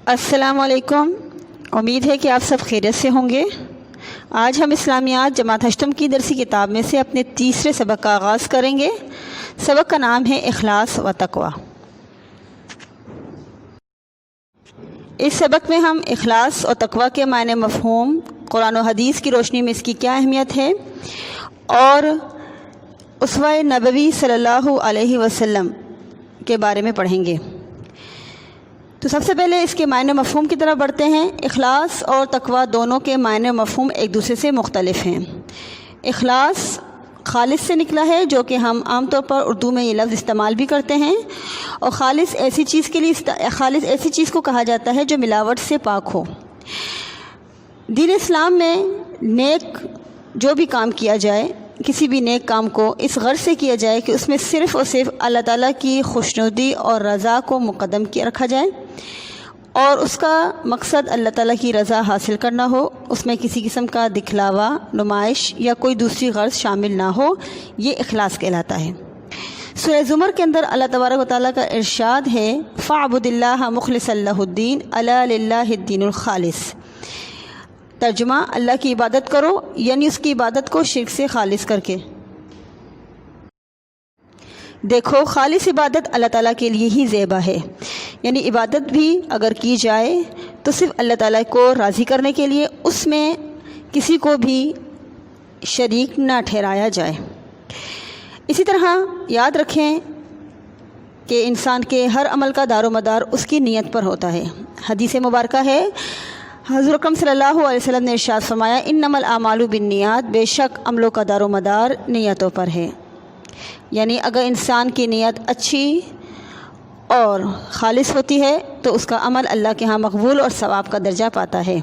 السلام علیکم، امید ہے کہ آپ سب خیریت سے ہوں گے۔ آج ہم اسلامیات جماعت ہشتم کی درسی کتاب میں سے اپنے تیسرے سبق کا آغاز کریں گے۔ سبق کا نام ہے اخلاص و تقوی۔ اس سبق میں ہم اخلاص اور تقوی کے معنی مفہوم، قرآن و حدیث کی روشنی میں اس کی کیا اہمیت ہے، اور اسوہ نبوی صلی اللہ علیہ وسلم کے بارے میں پڑھیں گے۔ تو سب سے پہلے اس کے معنی مفہوم کی طرف بڑھتے ہیں۔ اخلاص اور تقوی دونوں کے معنی مفہوم ایک دوسرے سے مختلف ہیں۔ اخلاص خالص سے نکلا ہے، جو کہ ہم عام طور پر اردو میں یہ لفظ استعمال بھی کرتے ہیں، اور خالص ایسی چیز کو کہا جاتا ہے جو ملاوٹ سے پاک ہو۔ دین اسلام میں نیک جو بھی کام کیا جائے، کسی بھی نیک کام کو اس غرض سے کیا جائے کہ اس میں صرف اور صرف اللہ تعالیٰ کی خوشنودی اور رضا کو مقدم رکھا جائے، اور اس کا مقصد اللہ تعالیٰ کی رضا حاصل کرنا ہو، اس میں کسی قسم کا دکھلاوا، نمائش یا کوئی دوسری غرض شامل نہ ہو، یہ اخلاص کہلاتا ہے۔ سورہ زمر کے اندر اللہ تبارک و تعالیٰ کا ارشاد ہے، فَاعْبُدِ اللَّهَ مُخْلِصًا لَهُ الدِّينَ أَلَا لِلَّهِ الدِّينُ الْخَالِصُ۔ ترجمہ، اللہ کی عبادت کرو، یعنی اس کی عبادت کو شرک سے خالص کر کے۔ دیکھو، خالص عبادت اللہ تعالیٰ کے لیے ہی زیبا ہے، یعنی عبادت بھی اگر کی جائے تو صرف اللہ تعالیٰ کو راضی کرنے کے لیے، اس میں کسی کو بھی شریک نہ ٹھہرایا جائے۔ اسی طرح یاد رکھیں کہ انسان کے ہر عمل کا دار و مدار اس کی نیت پر ہوتا ہے۔ حدیث مبارکہ ہے، حضور اکرم صلی اللہ علیہ وسلم نے ارشاد فرمایا، انما الاعمال بالنیات، بے شک عملوں کا دار و مدار نیتوں پر ہے۔ یعنی اگر انسان کی نیت اچھی اور خالص ہوتی ہے تو اس کا عمل اللہ کے ہاں مقبول اور ثواب کا درجہ پاتا ہے۔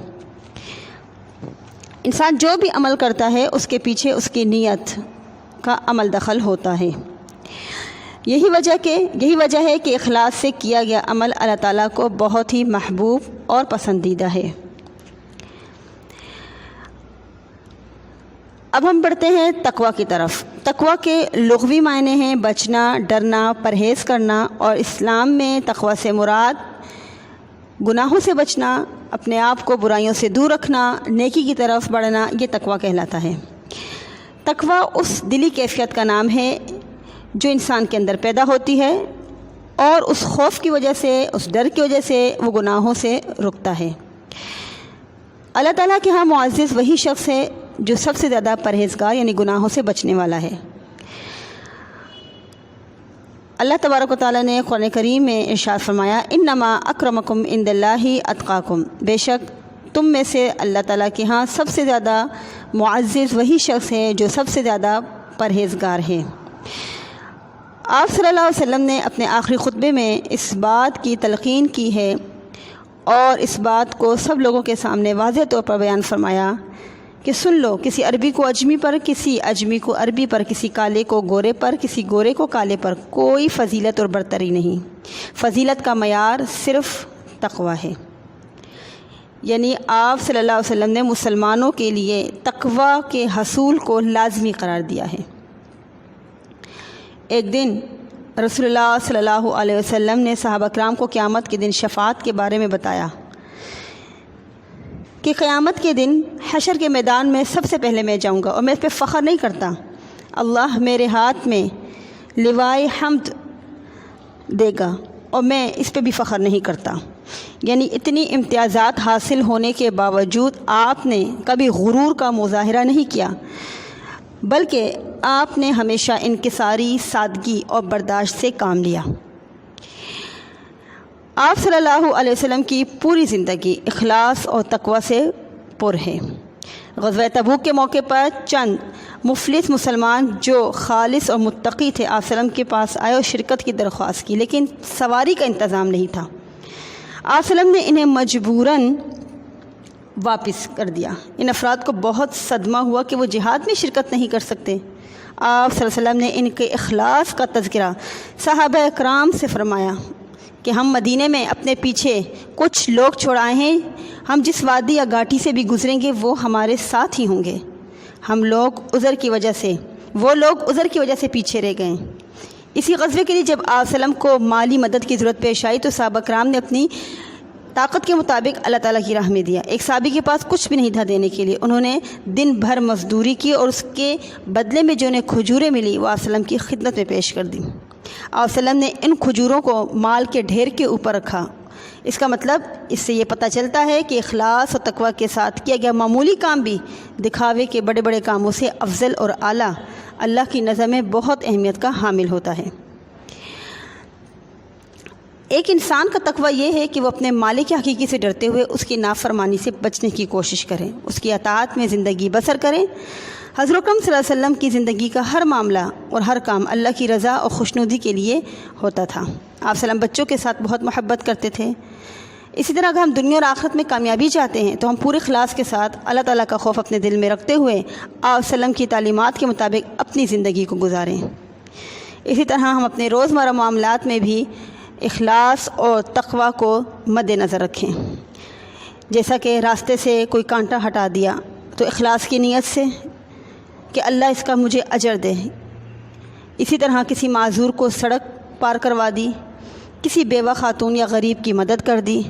انسان جو بھی عمل کرتا ہے اس کے پیچھے اس کی نیت کا عمل دخل ہوتا ہے۔ یہی وجہ ہے کہ اخلاص سے کیا گیا عمل اللہ تعالیٰ کو بہت ہی محبوب اور پسندیدہ ہے۔ اب ہم بڑھتے ہیں تقوی کی طرف۔ تقوی کے لغوی معنی ہیں بچنا، ڈرنا، پرہیز کرنا، اور اسلام میں تقوی سے مراد گناہوں سے بچنا، اپنے آپ کو برائیوں سے دور رکھنا، نیکی کی طرف بڑھنا، یہ تقوی کہلاتا ہے۔ تقوی اس دلی کیفیت کا نام ہے جو انسان کے اندر پیدا ہوتی ہے، اور اس خوف کی وجہ سے، اس ڈر کی وجہ سے وہ گناہوں سے رکتا ہے۔ اللہ تعالیٰ کے ہاں معزز وہی شخص ہے جو سب سے زیادہ پرہیزگار، یعنی گناہوں سے بچنے والا ہے۔ اللہ تبارک و تعالیٰ نے قرآن کریم میں ارشاد فرمایا، انما اکرمکم عند اللہ اتقاکم، بے شک تم میں سے اللہ تعالیٰ کے ہاں سب سے زیادہ معزز وہی شخص ہے جو سب سے زیادہ پرہیزگار ہے۔ آپ صلی اللہ علیہ وسلم نے اپنے آخری خطبے میں اس بات کی تلقین کی ہے، اور اس بات کو سب لوگوں کے سامنے واضح طور پر بیان فرمایا کہ سن لو، کسی عربی کو اجمی پر، کسی اجمی کو عربی پر، کسی کالے کو گورے پر، کسی گورے کو کالے پر کوئی فضیلت اور برتری نہیں۔ فضیلت کا معیار صرف تقوی ہے۔ یعنی آپ صلی اللہ علیہ وسلم نے مسلمانوں کے لیے تقوی کے حصول کو لازمی قرار دیا ہے۔ ایک دن رسول اللہ صلی اللہ علیہ وسلم نے صحابہ کرام کو قیامت کے دن شفاعت کے بارے میں بتایا کہ قیامت کے دن حشر کے میدان میں سب سے پہلے میں جاؤں گا، اور میں اس پہ فخر نہیں کرتا، اللہ میرے ہاتھ میں لوائے حمد دے گا اور میں اس پہ بھی فخر نہیں کرتا۔ یعنی اتنی امتیازات حاصل ہونے کے باوجود آپ نے کبھی غرور کا مظاہرہ نہیں کیا، بلکہ آپ نے ہمیشہ انکساری، سادگی اور برداشت سے کام لیا۔ آپ صلی اللہ علیہ وسلم کی پوری زندگی اخلاص اور تقوی سے پر ہے۔ غزوہ تبوک کے موقع پر چند مفلس مسلمان جو خالص اور متقی تھے، آپ صلی اللہ علیہ وسلم کے پاس آئے اور شرکت کی درخواست کی، لیکن سواری کا انتظام نہیں تھا۔ آپ صلی اللہ علیہ وسلم نے انہیں مجبوراً واپس کر دیا۔ ان افراد کو بہت صدمہ ہوا کہ وہ جہاد میں شرکت نہیں کر سکتے۔ آپ صلی اللہ علیہ وسلم نے ان کے اخلاص کا تذکرہ صحابہ کرام سے فرمایا کہ ہم مدینے میں اپنے پیچھے کچھ لوگ چھوڑائے ہیں، ہم جس وادی یا گھاٹی سے بھی گزریں گے وہ ہمارے ساتھ ہی ہوں گے، وہ لوگ عذر کی وجہ سے پیچھے رہ گئے۔ اسی غزوے کے لیے جب آپ صلی اللہ علیہ وسلم کو مالی مدد کی ضرورت پیش آئی تو صحابہ کرام نے اپنی طاقت کے مطابق اللہ تعالیٰ کی راہ میں دیا۔ ایک صحابی کے پاس کچھ بھی نہیں تھا دینے کے لیے، انہوں نے دن بھر مزدوری کی اور اس کے بدلے میں جو انہیں کھجوریں ملی وہ آپ صلی اللہ علیہ وسلم کی خدمت میں پیش کر دی۔ آپ صلی اللہ علیہ وسلم نے ان کھجوروں کو مال کے ڈھیر کے اوپر رکھا۔ اس کا مطلب اس سے یہ پتہ چلتا ہے کہ اخلاص اور تقوی کے ساتھ کیا گیا معمولی کام بھی دکھاوے کے بڑے بڑے کاموں سے افضل اور اعلیٰ اللہ کی نظر میں بہت اہمیت کا حامل ہوتا ہے۔ ایک انسان کا تقوی یہ ہے کہ وہ اپنے مالک حقیقی سے ڈرتے ہوئے اس کی نافرمانی سے بچنے کی کوشش کریں، اس کی اطاعت میں زندگی بسر کریں۔ حضرت اکرم صلی اللہ علیہ وسلم کی زندگی کا ہر معاملہ اور ہر کام اللہ کی رضا اور خوشنودی کے لیے ہوتا تھا۔ آپ صلی اللہ علیہ وسلم بچوں کے ساتھ بہت محبت کرتے تھے۔ اسی طرح اگر ہم دنیا اور آخرت میں کامیابی چاہتے ہیں تو ہم پورے اخلاص کے ساتھ اللہ تعالیٰ کا خوف اپنے دل میں رکھتے ہوئے آپ صلی اللہ علیہ وسلم کی تعلیمات کے مطابق اپنی زندگی کو گزاریں۔ اسی طرح ہم اپنے روزمرہ معاملات میں بھی اخلاص اور تقوی کو مد نظر رکھیں۔ جیسا کہ راستے سے کوئی کانٹا ہٹا دیا تو اخلاص کی نیت سے کہ اللہ اس کا مجھے اجر دے۔ اسی طرح کسی معذور کو سڑک پار کروا دی، کسی بیوہ خاتون یا غریب کی مدد کر دی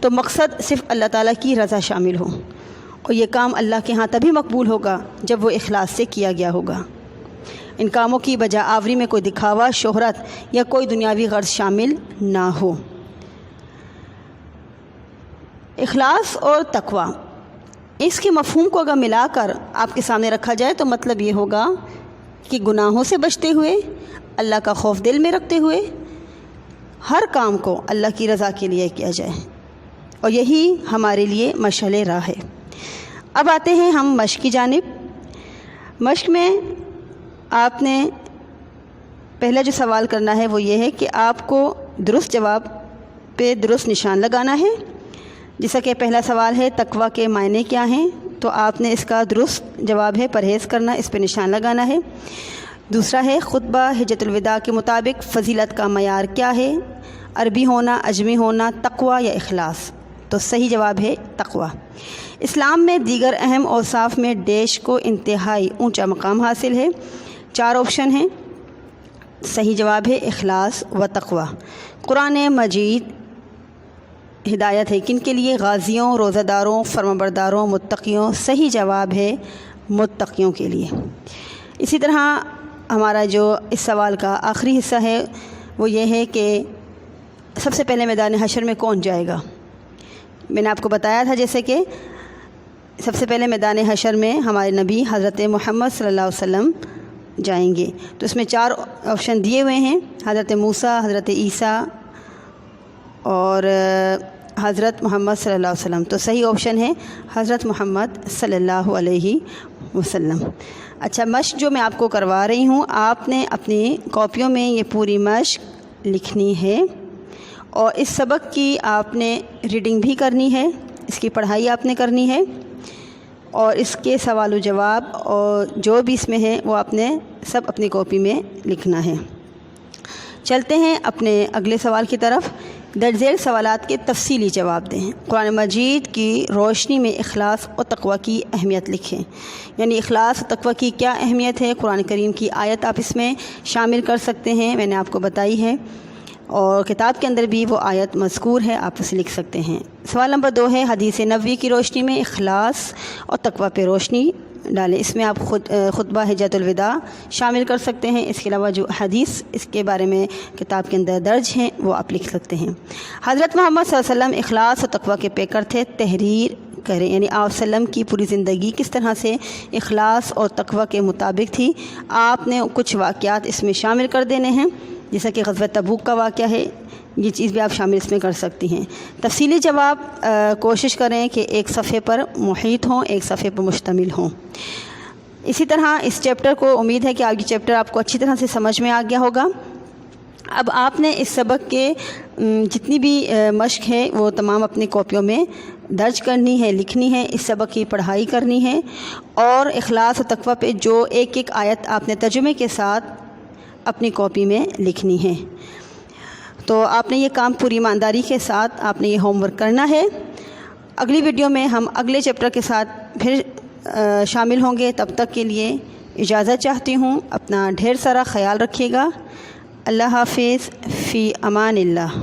تو مقصد صرف اللہ تعالیٰ کی رضا شامل ہو، اور یہ کام اللہ کے ہاں تبھی مقبول ہوگا جب وہ اخلاص سے کیا گیا ہوگا۔ ان کاموں کی بجا آوری میں کوئی دکھاوا، شہرت یا کوئی دنیاوی غرض شامل نہ ہو۔ اخلاص اور تقوی، اس کے مفہوم کو اگر ملا کر آپ کے سامنے رکھا جائے تو مطلب یہ ہوگا کہ گناہوں سے بچتے ہوئے، اللہ کا خوف دل میں رکھتے ہوئے ہر کام کو اللہ کی رضا کے لیے کیا جائے، اور یہی ہمارے لیے مشعل راہ ہے۔ اب آتے ہیں ہم مشق کی جانب۔ مشق میں آپ نے پہلا جو سوال کرنا ہے وہ یہ ہے کہ آپ کو درست جواب پہ درست نشان لگانا ہے۔ جیسا کہ پہلا سوال ہے تقوی کے معنی کیا ہیں، تو آپ نے اس کا درست جواب ہے پرہیز کرنا، اس پہ نشان لگانا ہے۔ دوسرا ہے خطبہ حجۃ الوداع کے مطابق فضیلت کا معیار کیا ہے، عربی ہونا، عجمی ہونا، تقوی یا اخلاص، تو صحیح جواب ہے تقوی۔ اسلام میں دیگر اہم اوصاف میں ڈیش کو انتہائی اونچا مقام حاصل ہے۔ 4 آپشن ہیں، صحیح جواب ہے اخلاص و تقوی۔ قرآن مجید ہدایت ہے کن کے لیے؟ غازیوں، روزہ داروں، فرمانبرداروں، متقیوں۔ صحیح جواب ہے متقیوں کے لیے۔ اسی طرح ہمارا جو اس سوال کا آخری حصہ ہے وہ یہ ہے کہ سب سے پہلے میدان حشر میں کون جائے گا؟ میں نے آپ کو بتایا تھا جیسے کہ سب سے پہلے میدان حشر میں ہمارے نبی حضرت محمد صلی اللہ علیہ وسلم جائیں گے، تو اس میں 4 آپشن دیے ہوئے ہیں، حضرت موسیٰ، حضرت عیسیٰ اور حضرت محمد صلی اللہ علیہ وسلم، تو صحیح آپشن ہے حضرت محمد صلی اللہ علیہ وسلم۔ اچھا، مشق جو میں آپ کو کروا رہی ہوں، آپ نے اپنی کاپیوں میں یہ پوری مشق لکھنی ہے، اور اس سبق کی آپ نے ریڈنگ بھی کرنی ہے، اس کی پڑھائی آپ نے کرنی ہے، اور اس کے سوال و جواب اور جو بھی اس میں ہے وہ آپ نے سب اپنی کاپی میں لکھنا ہے۔ چلتے ہیں اپنے اگلے سوال کی طرف۔ درج ذیل سوالات کے تفصیلی جواب دیں۔ قرآن مجید کی روشنی میں اخلاص اور تقوی کی اہمیت لکھیں، یعنی اخلاص اور تقوی کی کیا اہمیت ہے، قرآن کریم کی آیت آپ اس میں شامل کر سکتے ہیں، میں نے آپ کو بتائی ہے، اور کتاب کے اندر بھی وہ آیت مذکور ہے، آپ اسے لکھ سکتے ہیں۔ سوال نمبر 2 ہے حدیث نبوی کی روشنی میں اخلاص اور تقوی پہ روشنی ڈالیں۔ اس میں آپ خطبہ حجۃ الوداع شامل کر سکتے ہیں، اس کے علاوہ جو حدیث اس کے بارے میں کتاب کے اندر درج ہیں وہ آپ لکھ سکتے ہیں۔ حضرت محمد صلی اللہ علیہ وسلم اخلاص اور تقوی کے پیکر تھے، تحریر کریں، یعنی آپ صلی اللہ علیہ وسلم کی پوری زندگی کس طرح سے اخلاص اور تقوی کے مطابق تھی، آپ نے کچھ واقعات اس میں شامل کر دینے ہیں، جیسا کہ غزوہ تبوک کا واقعہ ہے، یہ چیز بھی آپ شامل اس میں کر سکتی ہیں۔ تفصیلی جواب کوشش کریں کہ ایک صفحے پر محیط ہوں، ایک صفحے پر مشتمل ہوں۔ اسی طرح اس چیپٹر کو امید ہے کہ آگے چیپٹر آپ کو اچھی طرح سے سمجھ میں آ گیا ہوگا۔ اب آپ نے اس سبق کے جتنی بھی مشق ہے وہ تمام اپنی کاپیوں میں درج کرنی ہے، لکھنی ہے، اس سبق کی پڑھائی کرنی ہے، اور اخلاص و تقوی پہ جو ایک ایک آیت آپ نے ترجمے کے ساتھ اپنی کاپی میں لکھنی ہے۔ تو آپ نے یہ کام پوری ایمانداری کے ساتھ آپ نے یہ ہوم ورک کرنا ہے۔ اگلی ویڈیو میں ہم اگلے چیپٹر کے ساتھ پھر شامل ہوں گے، تب تک کے لیے اجازت چاہتی ہوں۔ اپنا ڈھیر سارا خیال رکھیے گا۔ اللہ حافظ، فی امان اللہ۔